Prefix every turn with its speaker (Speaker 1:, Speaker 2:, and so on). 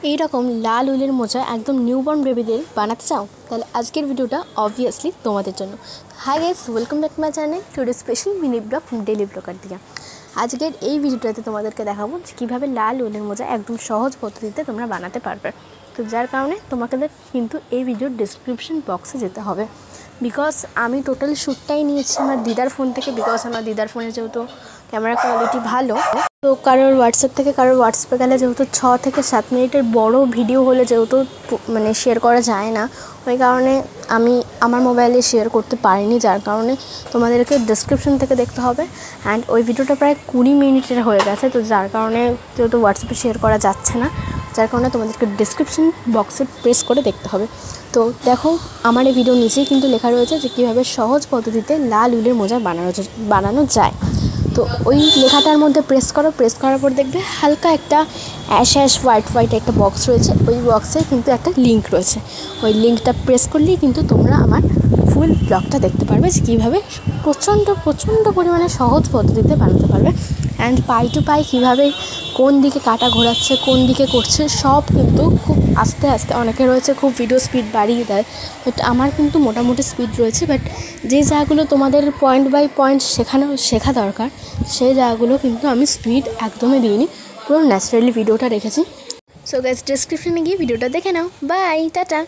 Speaker 1: এই রকম লাল উলের মোজা একদম নিউবর্ন বেবিদের বানাতে চাও তাহলে আজকের ভিডিওটা অবভিয়াসলি তোমাদের জন্য। Hi guys, welcome back to my channel today special mini blog daily blogger দিয়ে। আজকের এই ভিডিওটাতে তোমাদেরকে দেখাবো যে কীভাবে লাল উলের মোজা একদম সহজ পদ্ধতিতে তোমরা বানাতে পারবে। তো যার কারণে তোমাদের কিন্তু এই ভিডিওর ডিসক্রিপশন বক্সে যেতে হবে, বিকজ আমি টোটাল শ্যুটটাই নিয়েছি আমার দিদার ফোন থেকে, বিকজ আমার দিদার ফোনে যেহেতু ক্যামেরা কোয়ালিটি ভালো, তো কারোর হোয়াটসঅ্যাপ থেকে কারোর হোয়াটসঅ্যাপে গেলে যেহেতু 6 থেকে 7 মিনিটের বড় ভিডিও হলে যেহেতু শেয়ার করা যায় না, ওই কারণে আমি আমার মোবাইলে শেয়ার করতে পারিনি, যার কারণে তোমাদেরকে ডিসক্রিপশন থেকে দেখতে হবে। অ্যান্ড ওই ভিডিওটা প্রায় 20 মিনিটের হয়ে গেছে, তো যার কারণে যেহেতু হোয়াটসঅ্যাপে শেয়ার করা যাচ্ছে না, যার কারণে তোমাদেরকে ডিসক্রিপশন বক্সে প্রেস করে দেখতে হবে। তো দেখো, আমার এই ভিডিও নিচেই কিন্তু লেখা রয়েছে যে কীভাবে সহজ পদ্ধতিতে লাল উলের মোজা বানানো যায়। তো ওই লেখাটার মধ্যে প্রেস করার পর দেখবে হালকা একটা অ্যাশ হোয়াইট একটা বক্স রয়েছে, ওই বক্সে কিন্তু একটা লিঙ্ক রয়েছে। ওই লিঙ্কটা প্রেস করলেই কিন্তু তোমরা আমার ফুল ব্লগটা দেখতে পারবে যে কীভাবে প্রচণ্ড পরিমাণে সহজ পদ্ধতিতে বানাতে পারবে। অ্যান্ড পাই টু পাই কীভাবে কোন দিকে কাটা ঘোরাচ্ছে, কোন দিকে করছে, সব কিন্তু খুব আস্তে আস্তে, অনেকে রয়েছে খুব ভিডিও স্পিড বাড়িয়ে দেয়, বাট আমার কিন্তু মোটামুটি স্পিড রয়েছে। বাট যে জায়গাগুলো তোমাদের পয়েন্ট বাই পয়েন্ট শেখা দরকার, সেই জায়গাগুলো কিন্তু আমি স্পিড একদমই দিইনি, পুরো ন্যাচারালি ভিডিওটা রেখেছি। সো গাইস, ডেসক্রিপশনে গিয়ে ভিডিওটা দেখে নাও। By, tata.